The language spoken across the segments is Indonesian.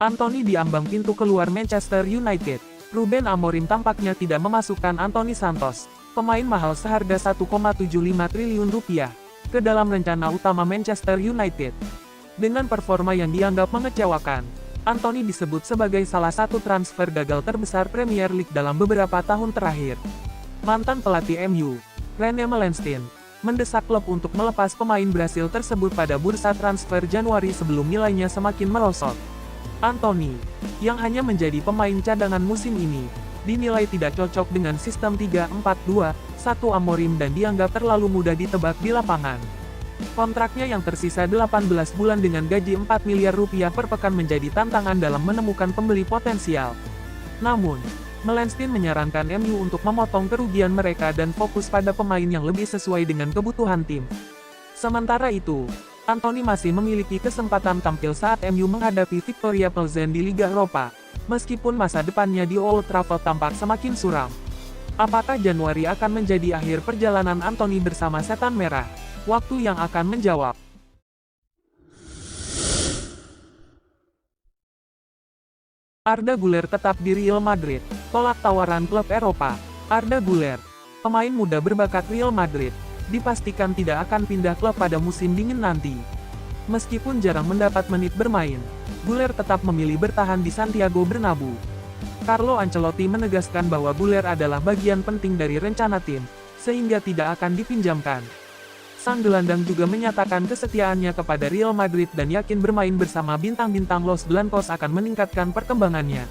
Anthony di ambang pintu keluar Manchester United. Ruben Amorim tampaknya tidak memasukkan Anthony Santos, pemain mahal seharga 1,75 triliun rupiah, ke dalam rencana utama Manchester United. Dengan performa yang dianggap mengecewakan, Anthony disebut sebagai salah satu transfer gagal terbesar Premier League dalam beberapa tahun terakhir. Mantan pelatih MU, Rene Melenstein, mendesak klub untuk melepas pemain Brasil tersebut pada bursa transfer Januari sebelum nilainya semakin merosot. Anthony, yang hanya menjadi pemain cadangan musim ini, dinilai tidak cocok dengan sistem 3-4-2-1 Amorim dan dianggap terlalu mudah ditebak di lapangan. Kontraknya yang tersisa 18 bulan dengan gaji 4 miliar rupiah per pekan menjadi tantangan dalam menemukan pembeli potensial. Namun, Melenstein menyarankan MU untuk memotong kerugian mereka dan fokus pada pemain yang lebih sesuai dengan kebutuhan tim. Sementara itu, Anthony masih memiliki kesempatan tampil saat MU menghadapi Victoria Plzen di Liga Eropa, meskipun masa depannya di Old Trafford tampak semakin suram. Apakah Januari akan menjadi akhir perjalanan Anthony bersama Setan Merah? Waktu yang akan menjawab. Arda Güler tetap di Real Madrid, tolak tawaran klub Eropa. Arda Güler, pemain muda berbakat Real Madrid, dipastikan tidak akan pindah klub pada musim dingin nanti. Meskipun jarang mendapat menit bermain, Güler tetap memilih bertahan di Santiago Bernabeu. Carlo Ancelotti menegaskan bahwa Güler adalah bagian penting dari rencana tim, sehingga tidak akan dipinjamkan. Sang gelandang juga menyatakan kesetiaannya kepada Real Madrid dan yakin bermain bersama bintang-bintang Los Blancos akan meningkatkan perkembangannya.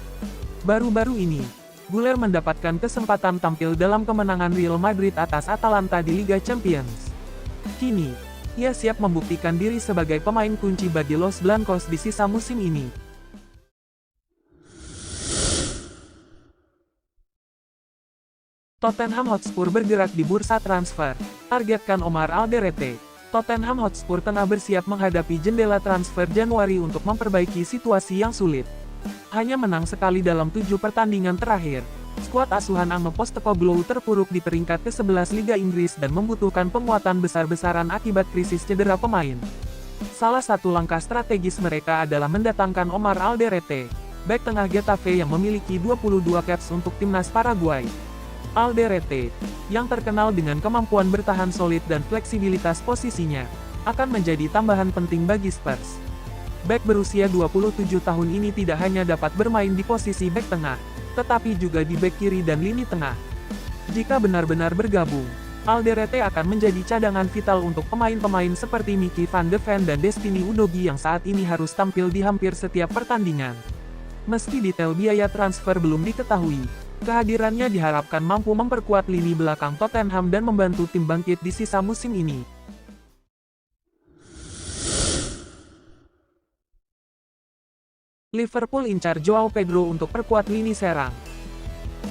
Baru-baru ini, Güler mendapatkan kesempatan tampil dalam kemenangan Real Madrid atas Atalanta di Liga Champions. Kini, ia siap membuktikan diri sebagai pemain kunci bagi Los Blancos di sisa musim ini. Tottenham Hotspur bergerak di bursa transfer, targetkan Omar Alderete. Tottenham Hotspur tengah bersiap menghadapi jendela transfer Januari untuk memperbaiki situasi yang sulit. Hanya menang sekali dalam 7 pertandingan terakhir, skuad asuhan Ange Postecoglou terpuruk di peringkat ke-11 Liga Inggris dan membutuhkan penguatan besar-besaran akibat krisis cedera pemain. Salah satu langkah strategis mereka adalah mendatangkan Omar Alderete, bek tengah Getafe yang memiliki 22 caps untuk timnas Paraguay. Alderete, yang terkenal dengan kemampuan bertahan solid dan fleksibilitas posisinya, akan menjadi tambahan penting bagi Spurs. Bek berusia 27 tahun ini tidak hanya dapat bermain di posisi bek tengah, tetapi juga di bek kiri dan lini tengah. Jika benar-benar bergabung, Alderete akan menjadi cadangan vital untuk pemain-pemain seperti Mickey van de Ven dan Destiny Udogie yang saat ini harus tampil di hampir setiap pertandingan. Meski detail biaya transfer belum diketahui, kehadirannya diharapkan mampu memperkuat lini belakang Tottenham dan membantu tim bangkit di sisa musim ini. Liverpool incar Joao Pedro untuk perkuat lini serang.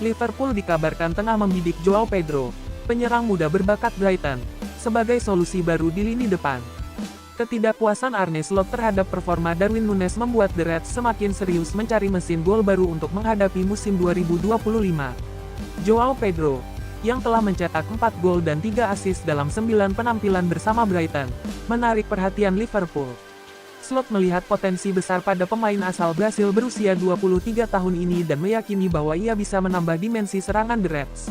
Liverpool dikabarkan tengah membidik Joao Pedro, penyerang muda berbakat Brighton, sebagai solusi baru di lini depan. Ketidakpuasan Arne Slot terhadap performa Darwin Núñez membuat The Reds semakin serius mencari mesin gol baru untuk menghadapi musim 2025. Joao Pedro, yang telah mencetak 4 gol dan 3 assist dalam 9 penampilan bersama Brighton, menarik perhatian Liverpool. Slot melihat potensi besar pada pemain asal Brasil berusia 23 tahun ini dan meyakini bahwa ia bisa menambah dimensi serangan The Reds.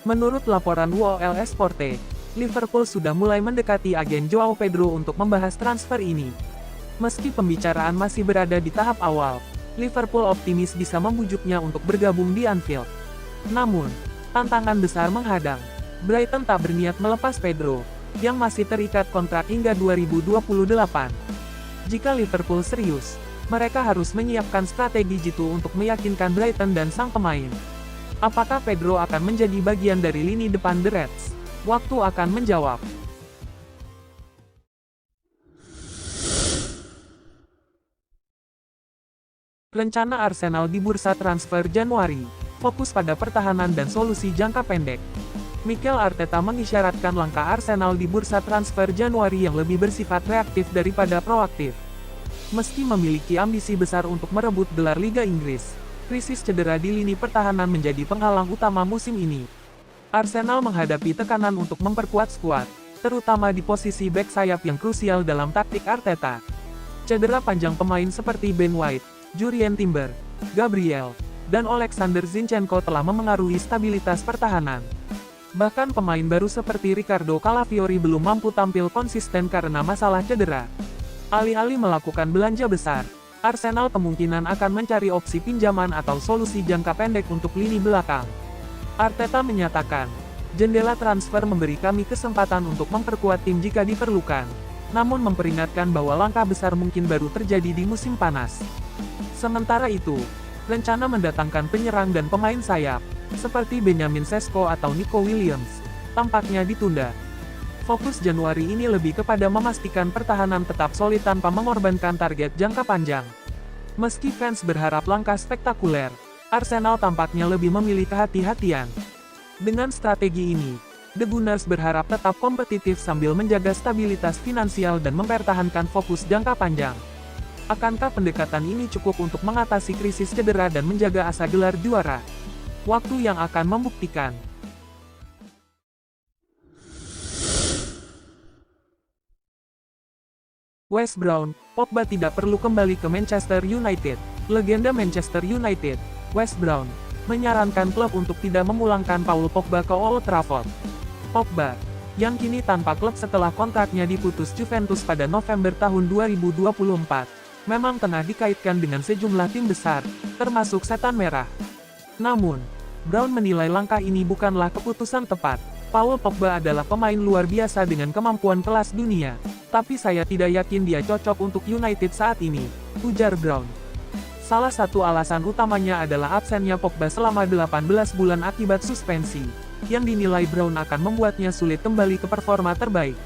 Menurut laporan UOL Esporte, Liverpool sudah mulai mendekati agen Joao Pedro untuk membahas transfer ini. Meski pembicaraan masih berada di tahap awal, Liverpool optimis bisa membujuknya untuk bergabung di Anfield. Namun, tantangan besar menghadang. Brighton tak berniat melepas Pedro, yang masih terikat kontrak hingga 2028. Jika Liverpool serius, mereka harus menyiapkan strategi jitu untuk meyakinkan Brighton dan sang pemain. Apakah Pedro akan menjadi bagian dari lini depan The Reds? Waktu akan menjawab. Rencana Arsenal di bursa transfer Januari, fokus pada pertahanan dan solusi jangka pendek. Mikel Arteta mengisyaratkan langkah Arsenal di bursa transfer Januari yang lebih bersifat reaktif daripada proaktif. Meski memiliki ambisi besar untuk merebut gelar Liga Inggris, krisis cedera di lini pertahanan menjadi penghalang utama musim ini. Arsenal menghadapi tekanan untuk memperkuat skuad, terutama di posisi bek sayap yang krusial dalam taktik Arteta. Cedera panjang pemain seperti Ben White, Jurrien Timber, Gabriel, dan Alexander Zinchenko telah memengaruhi stabilitas pertahanan. Bahkan pemain baru seperti Ricardo Calafiori belum mampu tampil konsisten karena masalah cedera. Alih-alih melakukan belanja besar, Arsenal kemungkinan akan mencari opsi pinjaman atau solusi jangka pendek untuk lini belakang. Arteta menyatakan, jendela transfer memberi kami kesempatan untuk memperkuat tim jika diperlukan, namun memperingatkan bahwa langkah besar mungkin baru terjadi di musim panas. Sementara itu, rencana mendatangkan penyerang dan pemain sayap, seperti Benjamin Sesko atau Nico Williams, tampaknya ditunda. Fokus Januari ini lebih kepada memastikan pertahanan tetap solid tanpa mengorbankan target jangka panjang. Meski fans berharap langkah spektakuler, Arsenal tampaknya lebih memilih kehati-hatian. Dengan strategi ini, The Gunners berharap tetap kompetitif sambil menjaga stabilitas finansial dan mempertahankan fokus jangka panjang. Akankah pendekatan ini cukup untuk mengatasi krisis cedera dan menjaga asa gelar juara? Waktu yang akan membuktikan. Wes Brown, Pogba tidak perlu kembali ke Manchester United. Legenda Manchester United, Wes Brown, menyarankan klub untuk tidak memulangkan Paul Pogba ke Old Trafford. Pogba, yang kini tanpa klub setelah kontraknya diputus Juventus pada November tahun 2024, memang tengah dikaitkan dengan sejumlah tim besar, termasuk Setan Merah. Namun, Brown menilai langkah ini bukanlah keputusan tepat. Paul Pogba adalah pemain luar biasa dengan kemampuan kelas dunia, tapi saya tidak yakin dia cocok untuk United saat ini, ujar Brown. Salah satu alasan utamanya adalah absennya Pogba selama 18 bulan akibat suspensi, yang dinilai Brown akan membuatnya sulit kembali ke performa terbaik.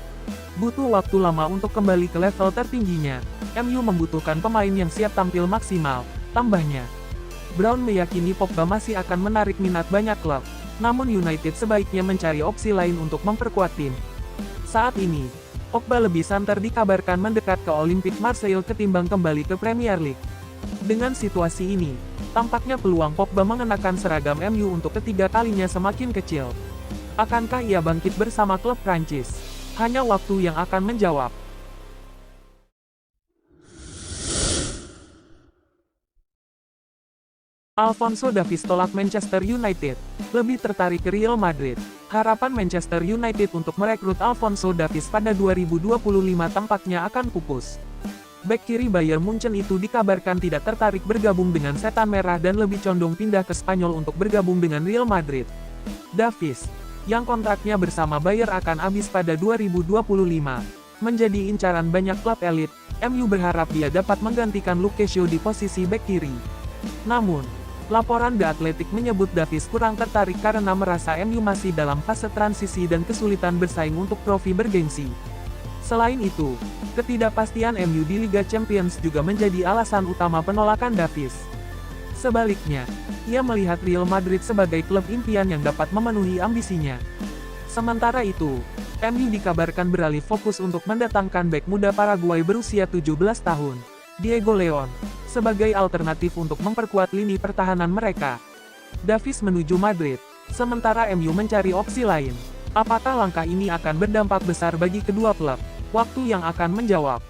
Butuh waktu lama untuk kembali ke level tertingginya. MU membutuhkan pemain yang siap tampil maksimal, tambahnya. Brown meyakini Pogba masih akan menarik minat banyak klub, namun United sebaiknya mencari opsi lain untuk memperkuat tim. Saat ini, Pogba lebih santer dikabarkan mendekat ke Olympique Marseille ketimbang kembali ke Premier League. Dengan situasi ini, tampaknya peluang Pogba mengenakan seragam MU untuk ketiga kalinya semakin kecil. Akankah ia bangkit bersama klub Prancis? Hanya waktu yang akan menjawab. Alphonso Davies tolak Manchester United, lebih tertarik ke Real Madrid. Harapan Manchester United untuk merekrut Alphonso Davies pada 2025 tampaknya akan pupus. Bek kiri Bayern Munchen itu dikabarkan tidak tertarik bergabung dengan Setan Merah dan lebih condong pindah ke Spanyol untuk bergabung dengan Real Madrid. Davies, yang kontraknya bersama Bayern akan habis pada 2025, menjadi incaran banyak klub elit. MU berharap dia dapat menggantikan Luke Shaw di posisi bek kiri. Namun, laporan The Athletic menyebut Davies kurang tertarik karena merasa MU masih dalam fase transisi dan kesulitan bersaing untuk trofi bergengsi. Selain itu, ketidakpastian MU di Liga Champions juga menjadi alasan utama penolakan Davies. Sebaliknya, ia melihat Real Madrid sebagai klub impian yang dapat memenuhi ambisinya. Sementara itu, MU dikabarkan beralih fokus untuk mendatangkan bek muda Paraguay berusia 17 tahun, Diego Leon, sebagai alternatif untuk memperkuat lini pertahanan mereka. Davies menuju Madrid, sementara MU mencari opsi lain. Apakah langkah ini akan berdampak besar bagi kedua klub? Waktu yang akan menjawab.